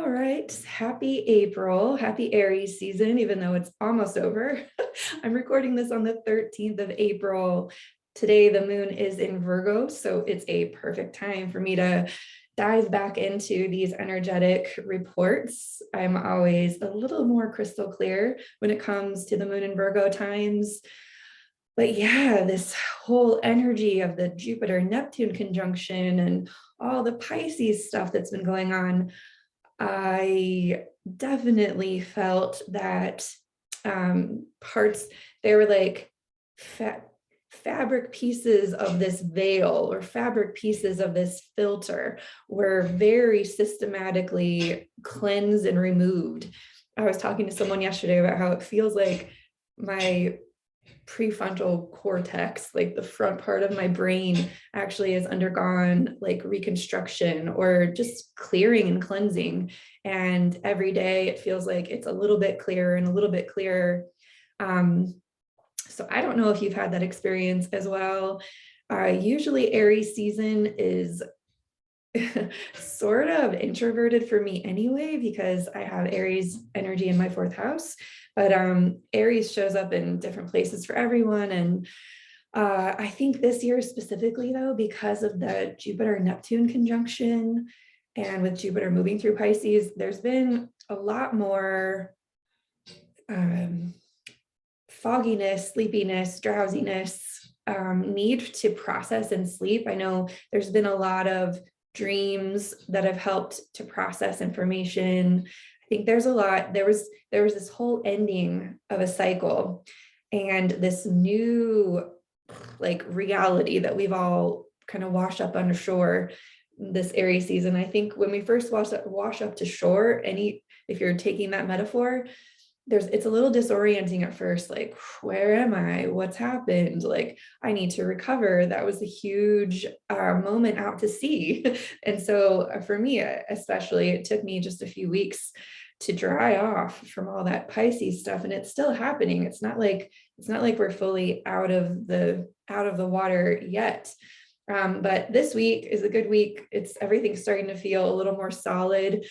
All right. Happy April. Happy Aries season, even though it's almost over. I'm recording this on the 13th of April. Today, the moon is in Virgo, so it's a perfect time for me to dive back into these energetic reports. I'm always a little more crystal clear when it comes to the moon in Virgo times. But yeah, this whole energy of the Jupiter-Neptune conjunction and all the Pisces stuff that's been going on, I definitely felt that parts, they were like fabric pieces of this veil or fabric pieces of this filter were very systematically cleansed and removed. I was talking to someone yesterday about how it feels like my prefrontal cortex, like the front part of my brain, actually has undergone like reconstruction or just clearing and cleansing. And every day it feels like it's a little bit clearer and a little bit clearer. So I don't know if you've had that experience as well. Usually Aries season is sort of introverted for me anyway, because I have Aries energy in my fourth house, but Aries shows up in different places for everyone. And I think this year specifically though, because of the Jupiter-Neptune conjunction and with Jupiter moving through Pisces, there's been a lot more fogginess, sleepiness, drowsiness, need to process and sleep. I know there's been a lot of dreams that have helped to process information. I think there's a lot, there was this whole ending of a cycle and this new like reality that we've all kind of washed up on shore this Aries season. I think when we first wash up to shore, if you're taking that metaphor, it's a little disorienting at first, like, where am I? What's happened? Like, I need to recover. That was a huge moment out to sea. And so for me, especially, it took me just a few weeks to dry off from all that Pisces stuff. And it's still happening. It's not like we're fully out of the water yet. But this week is a good week. Everything's starting to feel a little more solid.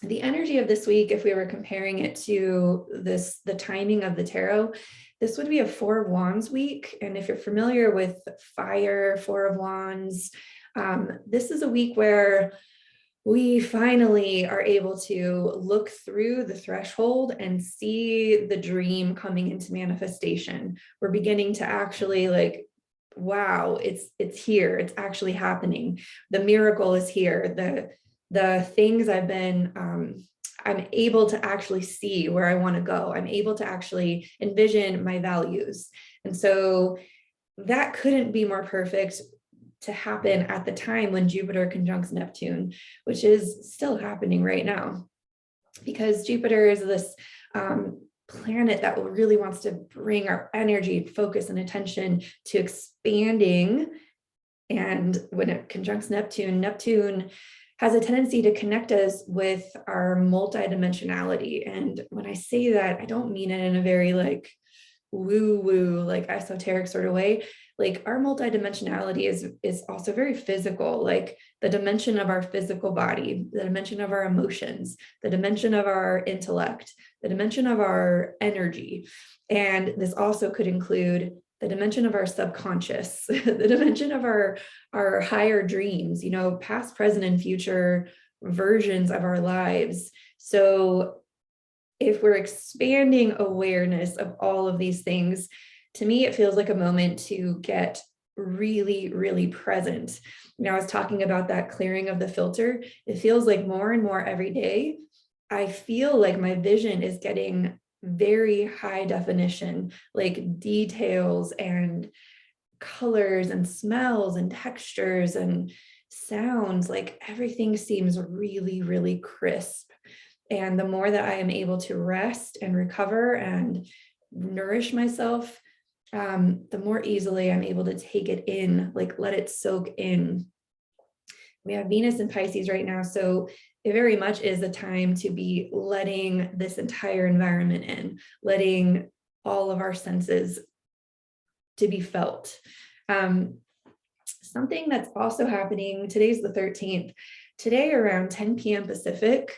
The energy of this week, if we were comparing it to the timing of the tarot, this would be a Four of Wands week. And if you're familiar with fire, Four of Wands, this is a week where we finally are able to look through the threshold and see the dream coming into manifestation. We're beginning to actually like, wow, it's here. It's actually happening. The miracle is here. The things I'm able to actually see where I want to go. I'm able to actually envision my values. And so that couldn't be more perfect to happen at the time when Jupiter conjuncts Neptune, which is still happening right now, because Jupiter is this planet that really wants to bring our energy, focus, and attention to expanding. And when it conjuncts Neptune has a tendency to connect us with our multidimensionality. And when I say that, I don't mean it in a very like woo-woo, like esoteric sort of way. Like our multidimensionality is also very physical, like the dimension of our physical body, the dimension of our emotions, the dimension of our intellect, the dimension of our energy. And this also could include the dimension of our subconscious, the dimension of our higher dreams, past, present, and future versions of our lives. So if we're expanding awareness of all of these things, to me, it feels like a moment to get really, really present. I was talking about that clearing of the filter. It feels like more and more every day, I feel like my vision is getting very high definition, like details and colors and smells and textures and sounds, like everything seems really, really crisp. And the more that I am able to rest and recover and nourish myself, the more easily I'm able to take it in, like let it soak in. We have Venus in Pisces right now, so it very much is a time to be letting this entire environment in, letting all of our senses to be felt. Something that's also happening, today's the 13th, Today around 10 p.m. Pacific,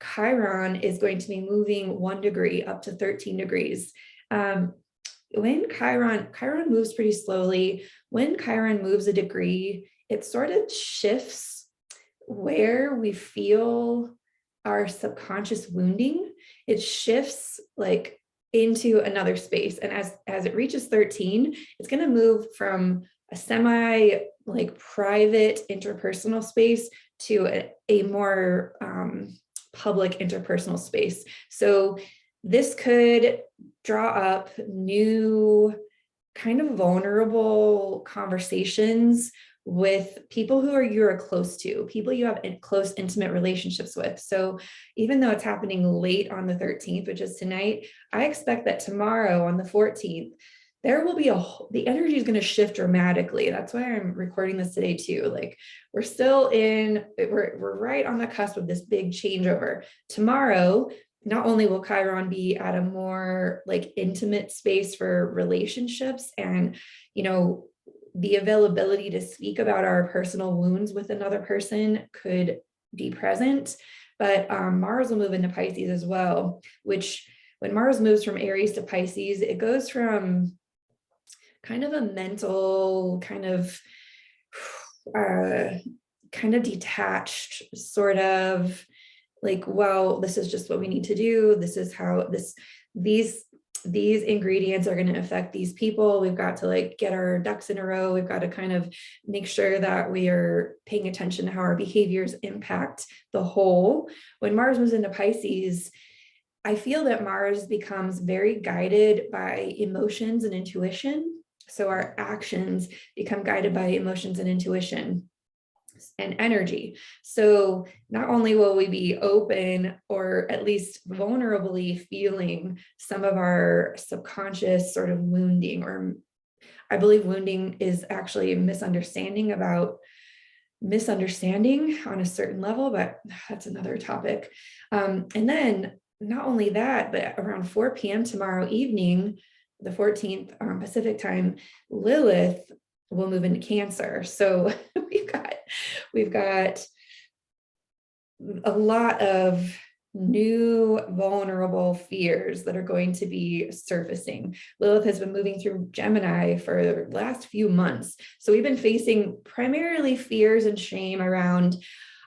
Chiron is going to be moving 1 degree up to 13 degrees. When Chiron moves pretty slowly. When Chiron moves a degree, it sort of shifts where we feel our subconscious wounding. It shifts like into another space. And as it reaches 13, it's going to move from a semi like private interpersonal space to a more public interpersonal space. So this could draw up new kind of vulnerable conversations with people who you're close to, people you have close, intimate relationships with. So even though it's happening late on the 13th, which is tonight, I expect that tomorrow on the 14th, there will be the energy is going to shift dramatically. That's why I'm recording this today too. Like we're right on the cusp of this big changeover. Tomorrow, not only will Chiron be at a more like intimate space for relationships and, the availability to speak about our personal wounds with another person could be present, but Mars will move into Pisces as well, which when Mars moves from Aries to Pisces, it goes from kind of a mental, kind of detached sort of like, well, this is just what we need to do. This is how these ingredients are going to affect these people. We've got to like get our ducks in a row. We've got to kind of make sure that we are paying attention to how our behaviors impact the whole. When Mars moves into Pisces, I feel that Mars becomes very guided by emotions and intuition. So our actions become guided by emotions and intuition and energy. So not only will we be open or at least vulnerably feeling some of our subconscious sort of wounding, or I believe wounding is actually a misunderstanding on a certain level, but that's another topic. And then not only that, but around 4 p.m. tomorrow evening, the 14th Pacific time, Lilith will move into Cancer. So we've got a lot of new vulnerable fears that are going to be surfacing. Lilith has been moving through Gemini for the last few months. So we've been facing primarily fears and shame around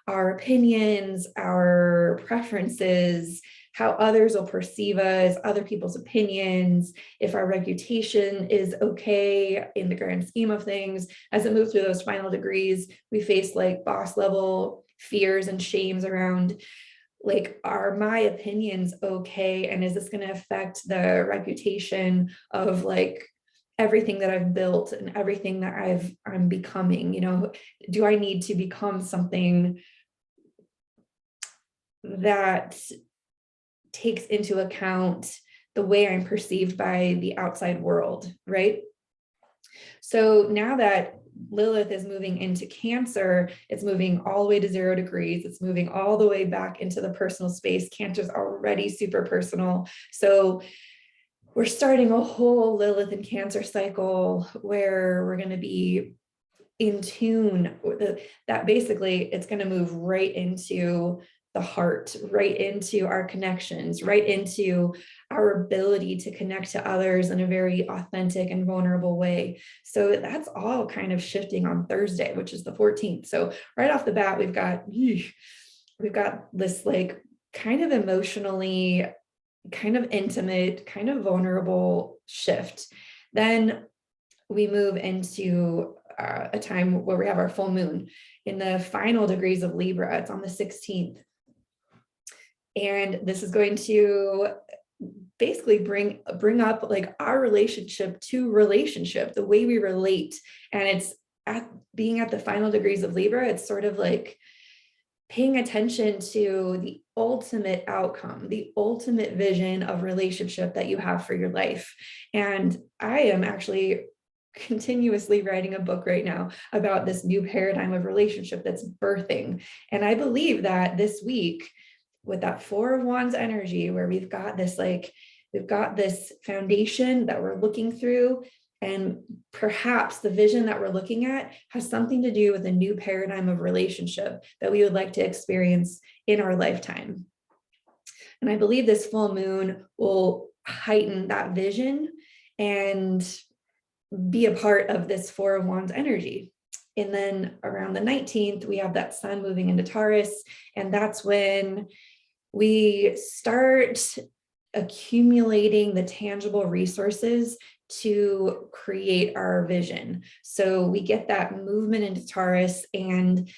our opinions, our preferences, how others will perceive us, other people's opinions, if our reputation is okay in the grand scheme of things. As it moves through those final degrees, we face like boss level fears and shames around like, are my opinions okay? And is this going to affect the reputation of like everything that I've built and everything that I'm becoming? Do I need to become something that takes into account the way I'm perceived by the outside world, right? So now that Lilith is moving into Cancer, it's moving all the way to 0 degrees. It's moving all the way back into the personal space. Cancer's already super personal. So we're starting a whole Lilith and Cancer cycle where we're going to be in tune with that. Basically, it's going to move right into the heart, right into our connections, right into our ability to connect to others in a very authentic and vulnerable way. So that's all kind of shifting on Thursday, which is the 14th. So right off the bat, we've got this like kind of emotionally, kind of intimate, kind of vulnerable shift. Then we move into a time where we have our full moon in the final degrees of Libra. It's on the 16th. And this is going to basically bring up like our relationship to relationship, the way we relate. And it's being at the final degrees of Libra, it's sort of like paying attention to the ultimate outcome, the ultimate vision of relationship that you have for your life. And I am actually continuously writing a book right now about this new paradigm of relationship that's birthing. And I believe that this week, with that 4 of Wands energy, where we've got this foundation that we're looking through, And perhaps the vision that we're looking at has something to do with a new paradigm of relationship that we would like to experience in our lifetime. And I believe this full moon will heighten that vision and be a part of this Four of Wands energy. And then around the 19th, we have that sun moving into Taurus. And that's when we start accumulating the tangible resources to create our vision. So we get that movement into Taurus, and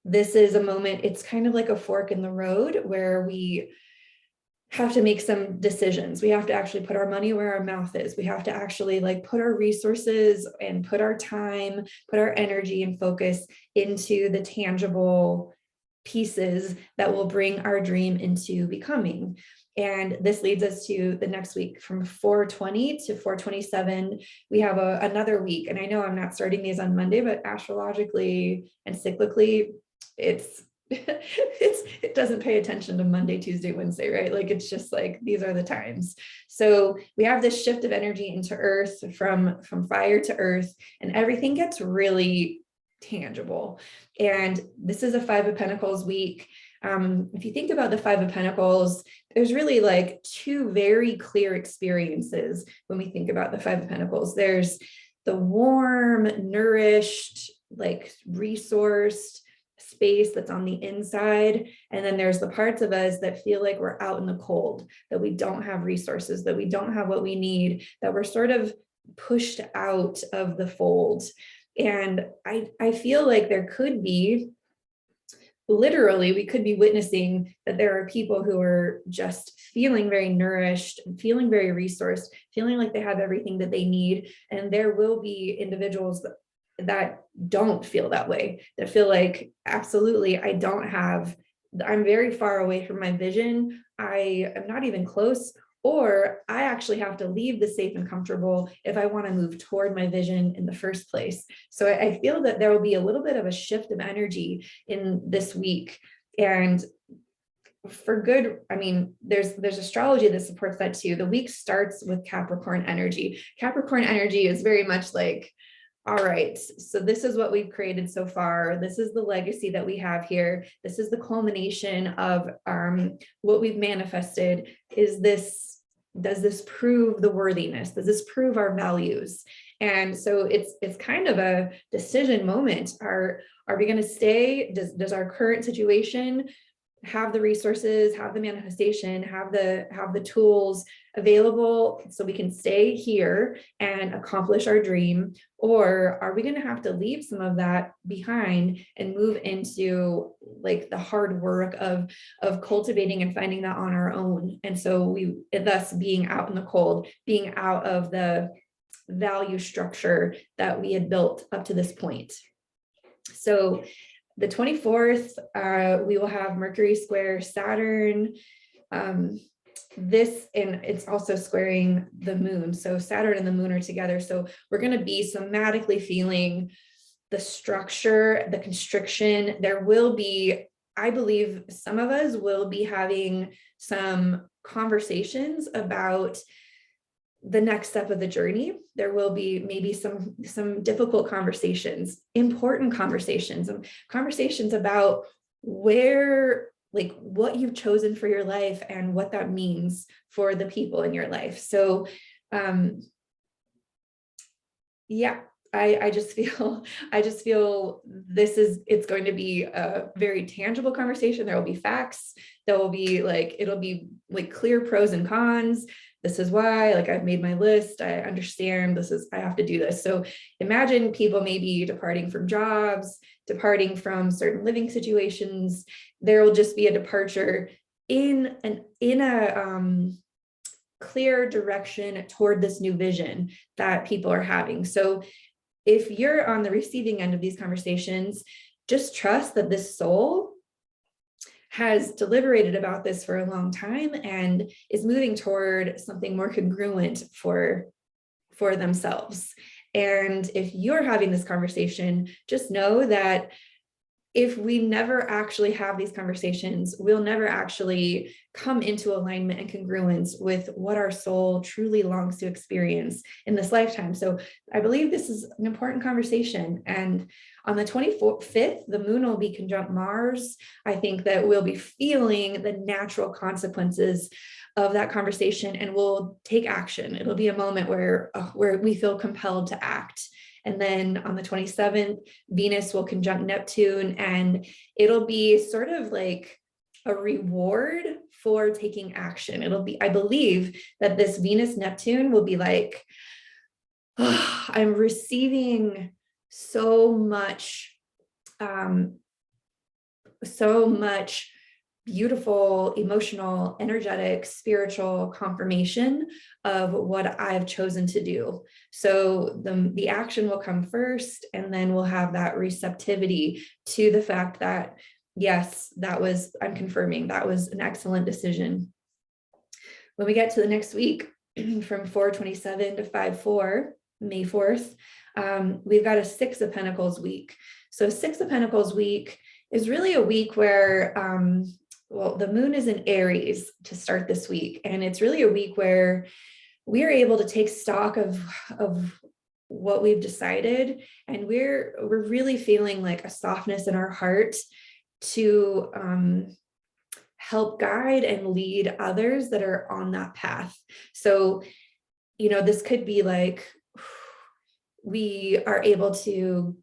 this is a moment, it's kind of like a fork in the road where we have to make some decisions. We have to actually put our money where our mouth is. We have to actually like put our resources and put our time, put our energy and focus into the tangible pieces that will bring our dream into becoming. And this leads us to the next week from 4/20 to 4/27. We have another week. And I know I'm not starting these on Monday, but astrologically and cyclically, it doesn't pay attention to Monday, Tuesday, Wednesday, right? Like, it's just like, these are the times. So we have this shift of energy into earth, from fire to earth, and everything gets really tangible. And this is a Five of Pentacles week. If you think about the Five of Pentacles, there's really like two very clear experiences when we think about the Five of Pentacles. There's the warm, nourished, like resourced space that's on the inside. And then there's the parts of us that feel like we're out in the cold, that we don't have resources, that we don't have what we need, that we're sort of pushed out of the fold. And I feel like there could be, literally, we could be witnessing that there are people who are just feeling very nourished, feeling very resourced, feeling like they have everything that they need. And there will be individuals that don't feel that way, that feel like, absolutely, I'm very far away from my vision. I am not even close, or I actually have to leave the safe and comfortable if I want to move toward my vision in the first place. So I feel that there will be a little bit of a shift of energy in this week. And for good, I mean, there's astrology that supports that too. The week starts with Capricorn energy. Capricorn energy is very much like, all right, so this is what we've created so far. This is the legacy that we have here. This is the culmination of what we've manifested. Does this prove the worthiness? Does this prove our values? And so it's kind of a decision moment. Are we going to stay? Does our current situation have the resources, have the manifestation, have the tools available so we can stay here and accomplish our dream? Or are we going to have to leave some of that behind and move into like the hard work of cultivating and finding that on our own? And so thus being out in the cold, being out of the value structure that we had built up to this point. So the 24th, we will have Mercury square Saturn. And it's also squaring the moon. So Saturn and the moon are together. So we're going to be somatically feeling the structure, the constriction. There will be, I believe some of us will be having some conversations about the next step of the journey. There will be maybe some difficult conversations, important conversations, and conversations about what you've chosen for your life and what that means for the people in your life. So, yeah, I just feel it's going to be a very tangible conversation. There will be facts. It'll be like clear pros and cons. This is why, like, I've made my list. I understand I have to do this. So imagine people maybe departing from jobs, departing from certain living situations. There will just be a departure in a clear direction toward this new vision that people are having. So if you're on the receiving end of these conversations, just trust that this soul has deliberated about this for a long time and is moving toward something more congruent for themselves. And if you're having this conversation, just know that if we never actually have these conversations, we'll never actually come into alignment and congruence with what our soul truly longs to experience in this lifetime. So I believe this is an important conversation. And on the 25th, the moon will be conjunct Mars. I think that we'll be feeling the natural consequences of that conversation, and we'll take action. It'll be a moment where we feel compelled to act. And then on the 27th, Venus will conjunct Neptune, and it'll be sort of like a reward for taking action. It'll be, I believe that this Venus Neptune will be like, oh, I'm receiving so much beautiful, emotional, energetic, spiritual confirmation of what I've chosen to do. So the action will come first, and then we'll have that receptivity to the fact that, yes, I'm confirming that was an excellent decision. When we get to the next week, from 4/27 to 5/4, May 4th, we've got a Six of Pentacles week. So Six of Pentacles week is really a week where, the moon is in Aries to start this week. And it's really a week where we are able to take stock of what we've decided. And we're really feeling like a softness in our heart to help guide and lead others that are on that path. So, this could be like, we are able to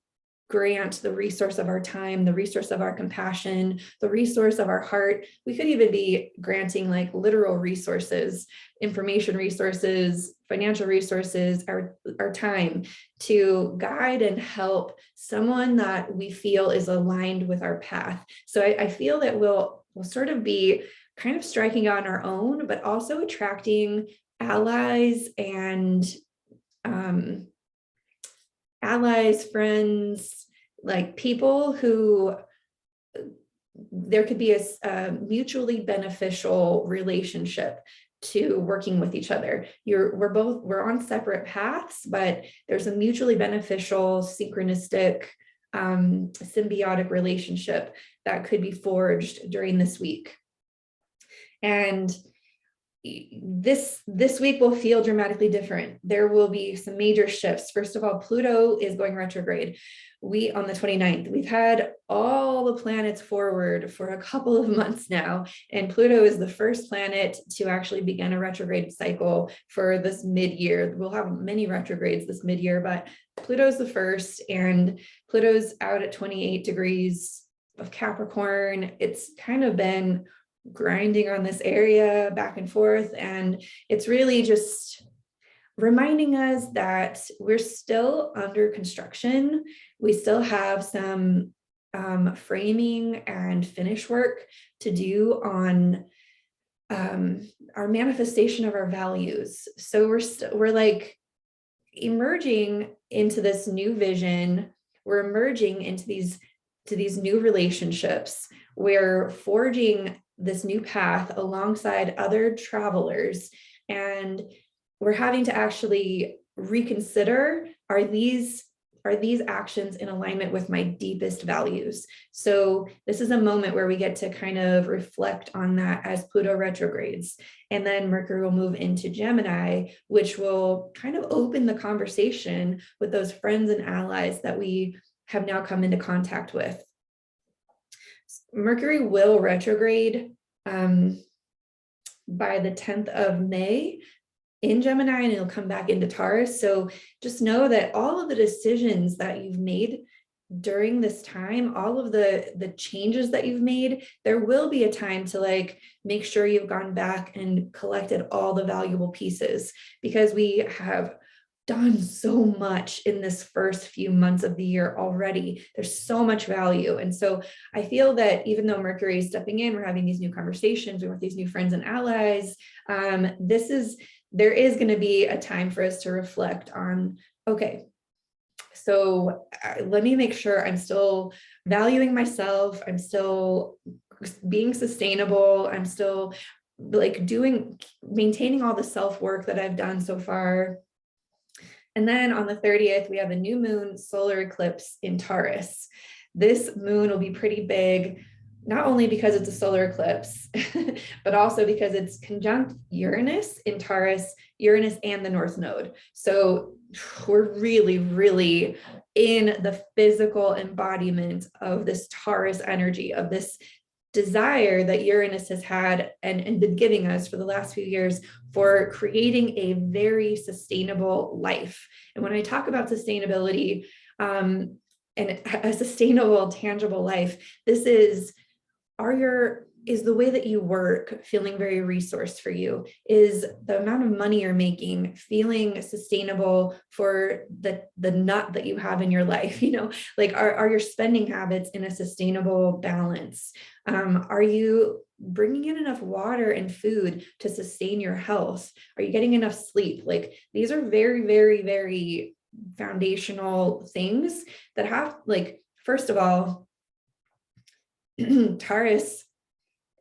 grant the resource of our time, the resource of our compassion, the resource of our heart. We could even be granting like literal resources, information resources, financial resources, our time to guide and help someone that we feel is aligned with our path. So I feel that we'll sort of be kind of striking on our own, but also attracting allies and friends, like people who there could be a mutually beneficial relationship to working with each other. We're on separate paths, but there's a mutually beneficial, synchronistic, symbiotic relationship that could be forged during this week. And this week will feel dramatically different. There will be some major shifts. First of all, Pluto is going retrograde. On the 29th, we've had all the planets forward for a couple of months now, and Pluto is the first planet to actually begin a retrograde cycle for this mid-year. We'll have many retrogrades this mid-year, but Pluto's the first, and Pluto's out at 28 degrees of Capricorn. It's kind of been grinding on this area back and forth, and it's really just reminding us that we're still under construction. We still have some framing and finish work to do on our manifestation of our values. So we're like emerging into this new vision. We're emerging into these new relationships. We're forging this new path alongside other travelers, and we're having to actually reconsider, are these actions in alignment with my deepest values? So this is a moment where we get to kind of reflect on that as Pluto retrogrades. And then Mercury will move into Gemini, which will kind of open the conversation with those friends and allies that we have now come into contact with. Mercury will retrograde by the 10th of May in Gemini, and it'll come back into Taurus. So just know that all of the decisions that you've made during this time, all of the changes that you've made, there will be a time to like make sure you've gone back and collected all the valuable pieces, because we have done so much in this first few months of the year already. There's so much value. And so I feel that even though Mercury is stepping in, we're having these new conversations, we want these new friends and allies. There is going to be a time for us to reflect on, okay, so let me make sure I'm still valuing myself. I'm still being sustainable. I'm still like maintaining all the self-work that I've done so far. And then on the 30th, we have a new moon solar eclipse in Taurus. this moon will be pretty big, not only because it's a solar eclipse, but also because it's conjunct Uranus in Taurus, Uranus and the North Node. So we're really, really in the physical embodiment of this Taurus energy, of this desire that Uranus has had and been giving us for the last few years for creating a very sustainable life. And when I talk about sustainability and a sustainable, tangible life, this is, is the way that you work feeling very resourced for you? Is the amount of money you're making feeling sustainable for the nut that you have in your life? Like, are your spending habits in a sustainable balance? Are you bringing in enough water and food to sustain your health? Are you getting enough sleep? Like, these are very, very, very foundational things that have, like, first of all, Taurus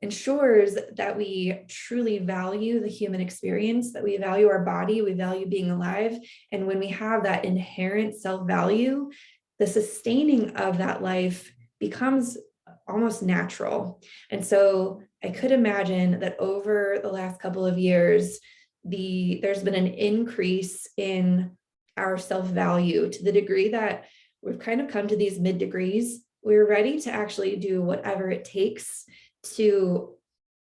ensures that we truly value the human experience, that we value our body, we value being alive. And when we have that inherent self-value, the sustaining of that life becomes almost natural. And so I could imagine that over the last couple of years, there's been an increase in our self-value to the degree that we've kind of come to these mid degrees. We're ready to actually do whatever it takes to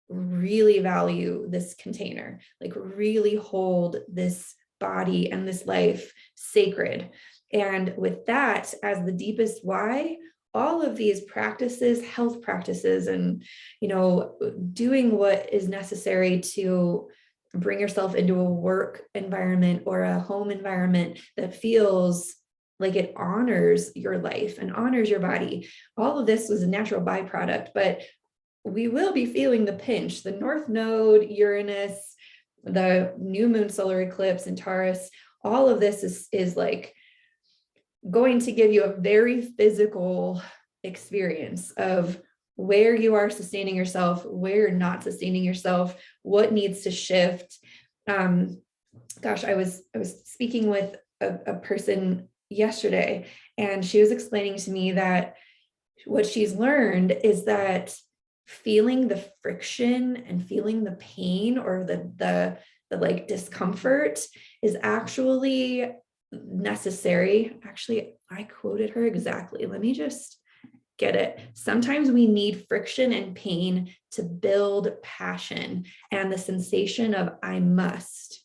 really value this container, like really hold this body and this life sacred. And with that as the deepest why, all of these practices, health practices, and, doing what is necessary to bring yourself into a work environment or a home environment that feels like it honors your life and honors your body. All of this was a natural byproduct, but we will be feeling the pinch. The North Node, Uranus, the new moon solar eclipse in Taurus, all of this is like going to give you a very physical experience of where you are sustaining yourself, where you're not sustaining yourself, what needs to shift. I was speaking with a person yesterday, and she was explaining to me that what she's learned is that feeling the friction and feeling the pain or the like discomfort is actually necessary. Actually, I quoted her exactly. Let me just get it. Sometimes we need friction and pain to build passion and the sensation of I must.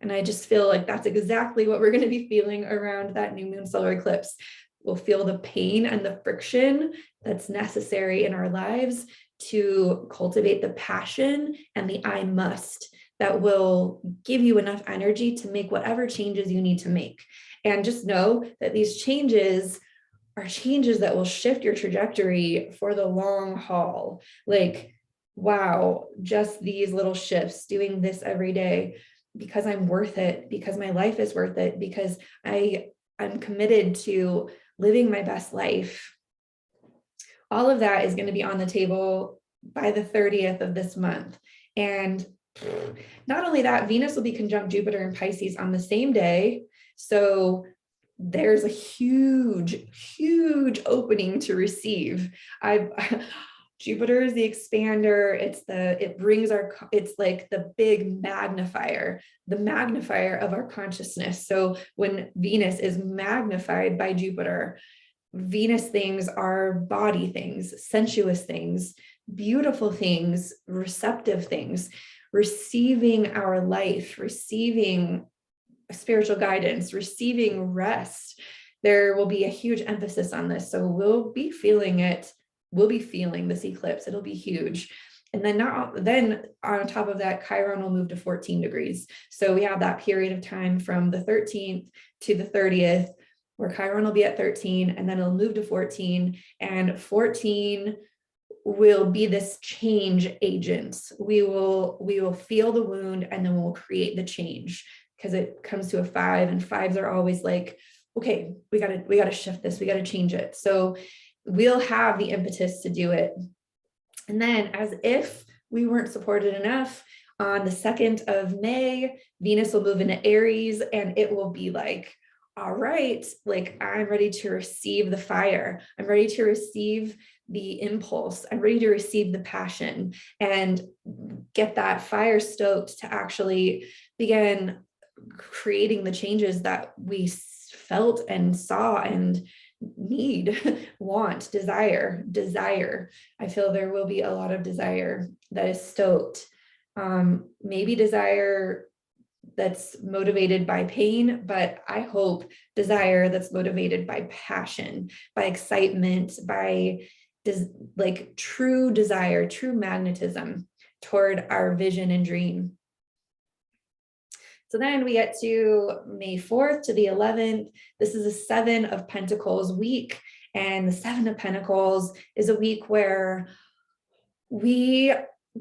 And I just feel like that's exactly what we're going to be feeling around that new moon solar eclipse. We'll feel the pain and the friction that's necessary in our lives to cultivate the passion and the I must that will give you enough energy to make whatever changes you need to make. And just know that these changes are changes that will shift your trajectory for the long haul. Like, wow, just these little shifts, doing this every day because I'm worth it, because my life is worth it, because I'm committed to living my best life. All of that is going to be on the table by the 30th of this month. And not only that, Venus will be conjunct Jupiter and Pisces on the same day. So there's a huge, huge opening to receive. Jupiter is the expander. It's like the big magnifier, the magnifier of our consciousness. So when Venus is magnified by Jupiter, Venus things are body things, sensuous things, beautiful things, receptive things, receiving our life, receiving spiritual guidance, receiving rest. There will be a huge emphasis on this. So we'll be feeling it. We'll be feeling this eclipse. It'll be huge. And then on top of that, Chiron will move to 14 degrees. So we have that period of time from the 13th to the 30th, where Chiron will be at 13, and then it'll move to 14, and 14 will be this change agent. We will feel the wound, and then we'll create the change, because it comes to a 5, and 5s are always like, okay, we gotta shift this, we gotta change it. So we'll have the impetus to do it. And then, as if we weren't supported enough, on the 2nd of May, Venus will move into Aries, and it will be like all right, like I'm ready to receive the fire. I'm ready to receive the impulse. I'm ready to receive the passion and get that fire stoked to actually begin creating the changes that we felt and saw and need, want, desire. I feel there will be a lot of desire that is stoked. Maybe desire that's motivated by pain, but I hope desire that's motivated by passion, by excitement, by like true desire, true magnetism toward our vision and dream. So then we get to May 4th to the 11th. This is a 7 of Pentacles week. And the 7 of Pentacles is a week where we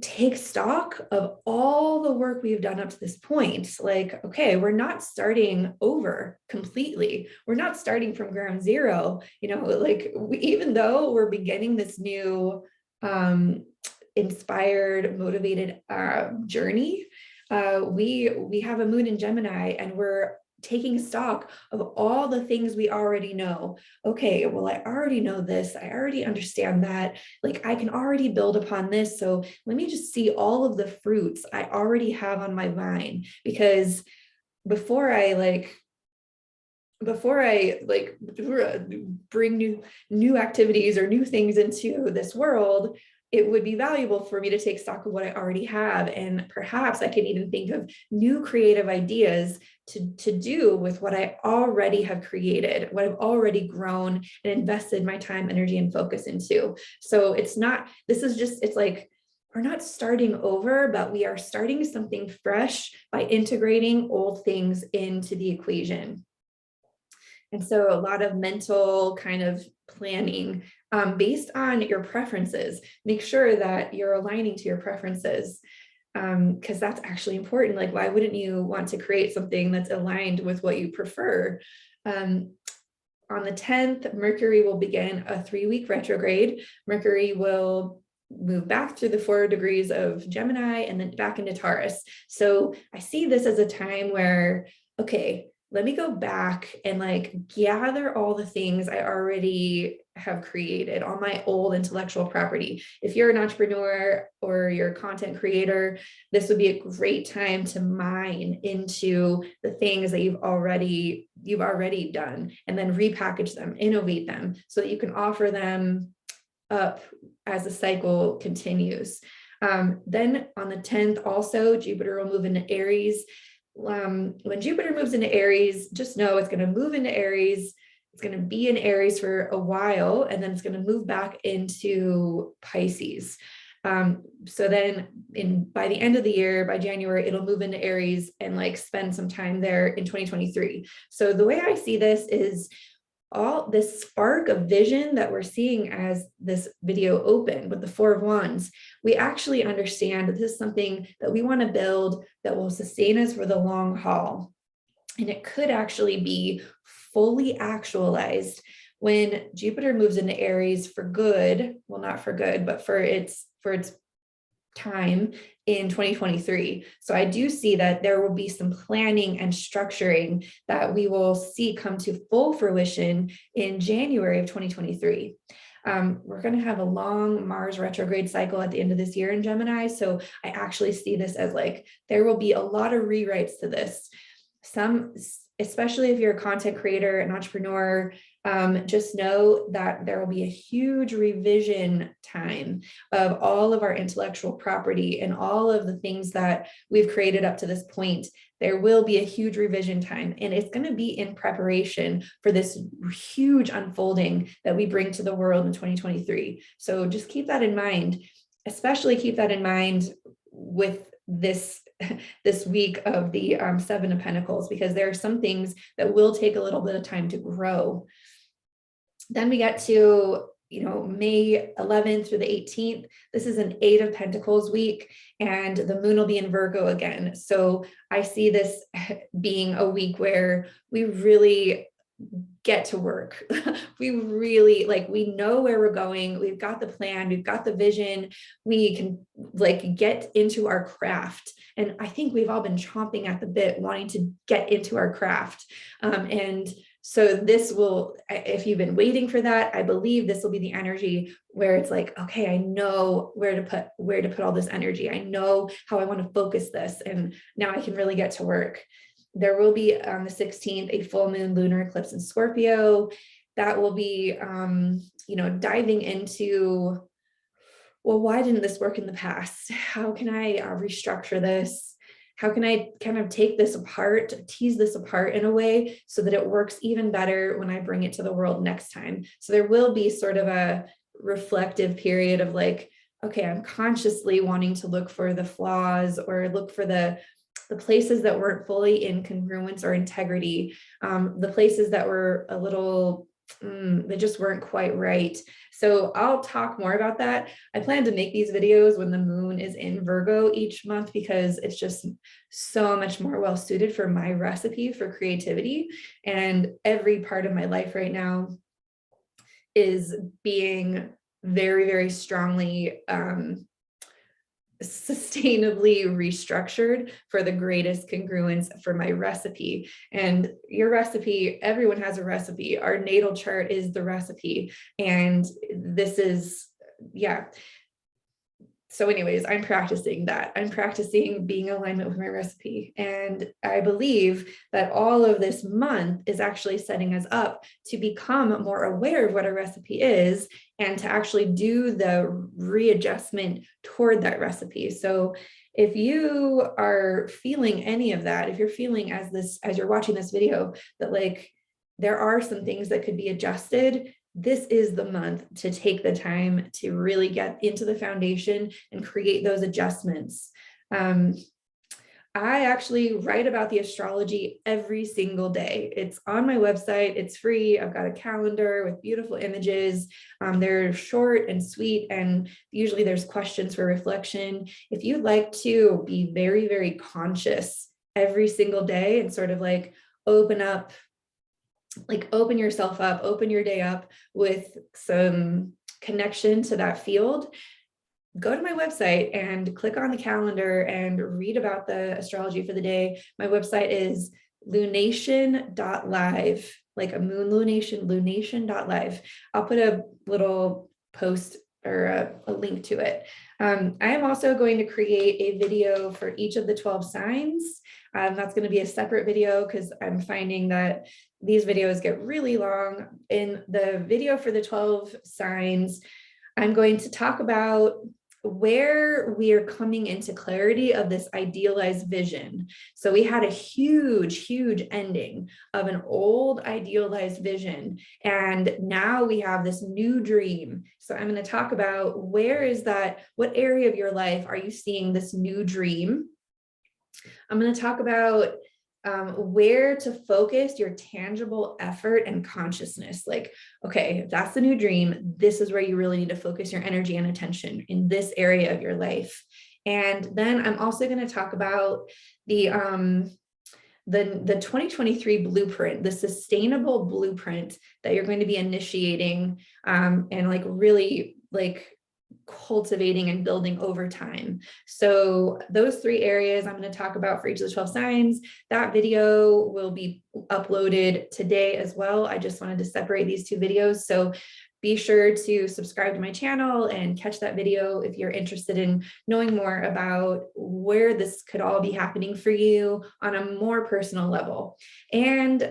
take stock of all the work we've done up to this point. Like, okay, we're not starting over completely. We're not starting from ground zero. Like even though we're beginning this new inspired, motivated journey, we have a moon in Gemini, and we're taking stock of all the things we already know. Okay, well, I already know this. I already understand that. Like, I can already build upon this. So let me just see all of the fruits I already have on my vine, because before I bring new activities or new things into this world, it would be valuable for me to take stock of what I already have. And perhaps I can even think of new creative ideas to do with what I already have created, what I've already grown and invested my time, energy, and focus into. So it's like, we're not starting over, but we are starting something fresh by integrating old things into the equation. And so a lot of mental kind of planning based on your preferences. Make sure that you're aligning to your preferences, because that's actually important. Like, why wouldn't you want to create something that's aligned with what you prefer? On the 10th, Mercury will begin a 3-week retrograde. Mercury will move back through the 4 degrees of Gemini and then back into Taurus. So I see this as a time where, okay, let me go back and like gather all the things I already have created on my old intellectual property. If you're an entrepreneur or you're a content creator, this would be a great time to mine into the things that you've already done, and then repackage them, innovate them, so that you can offer them up as the cycle continues. Then on the 10th, also, Jupiter will move into Aries. When Jupiter moves into Aries, just know it's going to move into Aries. It's going to be in Aries for a while, and then it's going to move back into Pisces. So then by the end of the year, by January, it'll move into Aries and like spend some time there in 2023. So the way I see this is all this spark of vision that we're seeing as this video open with the 4 of Wands. We actually understand that this is something that we want to build that will sustain us for the long haul. And it could actually be fully actualized when Jupiter moves into Aries for good. Well, not for good, but for its time in 2023. So I do see that there will be some planning and structuring that we will see come to full fruition in January of 2023. We're going to have a long Mars retrograde cycle at the end of this year in Gemini. So I actually see this as like, there will be a lot of rewrites to this. Especially if you're a content creator, an entrepreneur, just know that there will be a huge revision time of all of our intellectual property and all of the things that we've created up to this point. There will be a huge revision time, and it's going to be in preparation for this huge unfolding that we bring to the world in 2023. So just keep that in mind, especially keep that in mind with this week of the 7 of Pentacles, because there are some things that will take a little bit of time to grow. Then we get to, May 11th through the 18th. This is an 8 of Pentacles week, and the moon will be in Virgo again. So I see this being a week where we really get to work. We really like, we know where we're going. We've got the plan, we've got the vision. We can like get into our craft. And I think we've all been chomping at the bit, wanting to get into our craft. And so this will, if you've been waiting for that, I believe this will be the energy where it's like, okay, I know where to put all this energy. I know how I want to focus this. And now I can really get to work. There will be on the 16th, a full moon lunar eclipse in Scorpio. That will be, diving into, well, why didn't this work in the past? How can I restructure this? How can I kind of take this apart, tease this apart in a way so that it works even better when I bring it to the world next time? So there will be sort of a reflective period of like, okay, I'm consciously wanting to look for the flaws or look for the places that weren't fully in congruence or integrity, the places that were a little, they just weren't quite right. So I'll talk more about that. I plan to make these videos when the moon is in Virgo each month, because it's just so much more well suited for my recipe for creativity. And every part of my life right now is being very, very strongly sustainably restructured for the greatest congruence for my recipe. And your recipe, everyone has a recipe. Our natal chart is the recipe. And this is, yeah. So anyways, I'm practicing that. I'm practicing being in alignment with my recipe. And I believe that all of this month is actually setting us up to become more aware of what our recipe is and to actually do the readjustment toward that recipe. So if you are feeling any of that, if you're feeling as you're watching this video, that like there are some things that could be adjusted, this is the month to take the time to really get into the foundation and create those adjustments. I actually write about the astrology every single day. It's on my website. It's free. I've got a calendar with beautiful images. They're short and sweet, and usually there's questions for reflection. If you'd like to be very, very conscious every single day and sort of like open yourself up, open your day up with some connection to that field, go to my website and click on the calendar and read about the astrology for the day. My website is lunation.live, like a moon lunation, lunation.live. I'll put a little post or a link to it. I am also going to create a video for each of the 12 signs. That's going to be a separate video because I'm finding that these videos get really long. In the video for the 12 signs, I'm going to talk about where we are coming into clarity of this idealized vision. So we had a huge, huge ending of an old idealized vision. And now we have this new dream. So I'm going to talk about where is that, what area of your life are you seeing this new dream? I'm going to talk about where to focus your tangible effort and consciousness. Like, okay, if that's the new dream, this is where you really need to focus your energy and attention in this area of your life. And then I'm also going to talk about the 2023 blueprint, the sustainable blueprint that you're going to be initiating and like really like cultivating and building over time. So those 3 areas I'm going to talk about for each of the 12 signs. That video will be uploaded today as well. I just wanted to separate these 2 videos. So be sure to subscribe to my channel and catch that video if you're interested in knowing more about where this could all be happening for you on a more personal level. And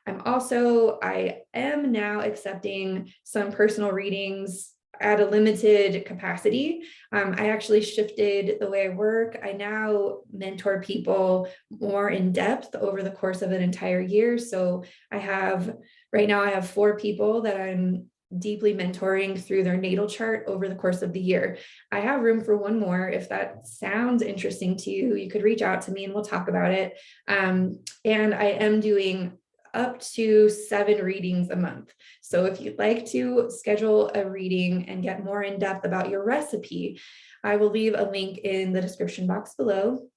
I am now accepting some personal readings at a limited capacity. I actually shifted the way I work. I now mentor people more in depth over the course of an entire year. So right now I have 4 people that I'm deeply mentoring through their natal chart over the course of the year. I have room for 1 more. If that sounds interesting to you, you could reach out to me and we'll talk about it. And I am doing up to 7 readings a month. So if you'd like to schedule a reading and get more in depth about your recipe, I will leave a link in the description box below.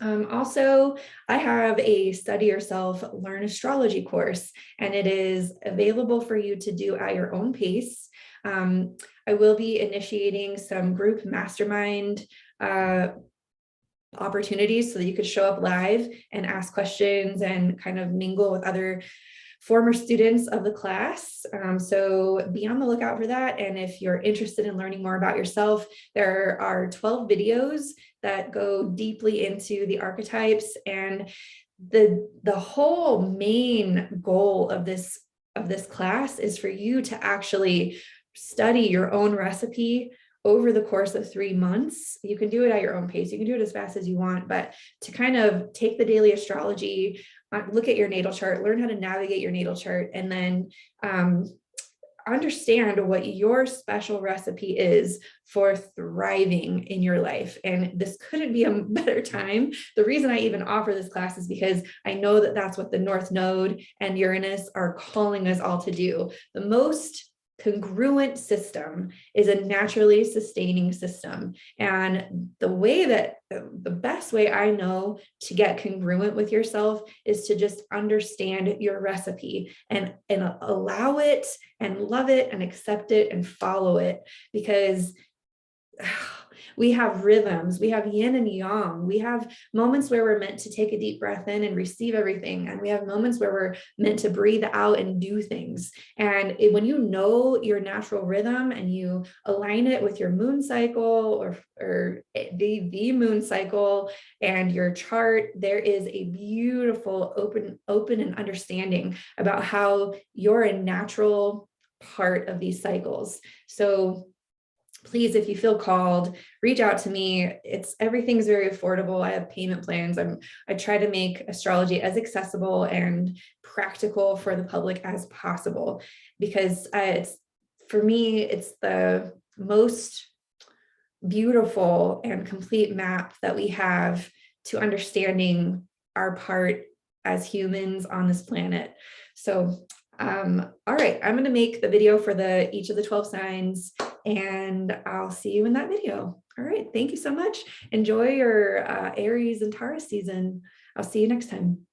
Also, I have a Study Yourself, Learn Astrology course, and it is available for you to do at your own pace. I will be initiating some group mastermind opportunities so that you could show up live and ask questions and kind of mingle with other former students of the class. So be on the lookout for that. And if you're interested in learning more about yourself, there are 12 videos that go deeply into the archetypes. And the whole main goal of this class is for you to actually study your own recipe over the course of 3 months. You can do it at your own pace. You can do it as fast as you want, but to kind of take the daily astrology, look at your natal chart, learn how to navigate your natal chart, and then understand what your special recipe is for thriving in your life. And this couldn't be a better time. The reason I even offer this class is because I know that that's what the North Node and Uranus are calling us all to do. The most congruent system is a naturally sustaining system. And the best way I know to get congruent with yourself is to just understand your recipe and allow it and love it and accept it and follow it, because we have rhythms, we have yin and yang, we have moments where we're meant to take a deep breath in and receive everything, and we have moments where we're meant to breathe out and do things. And when you know your natural rhythm and you align it with your moon cycle or the moon cycle and your chart, there is a beautiful open and understanding about how you're a natural part of these cycles. So please, if you feel called, reach out to me. Everything's very affordable. I have payment plans. I try to make astrology as accessible and practical for the public as possible, because for me, it's the most beautiful and complete map that we have to understanding our part as humans on this planet. So all right, I'm going to make the video for each of the 12 signs, and I'll see you in that video. All right, thank you so much. Enjoy your Aries and Taurus season. I'll see you next time.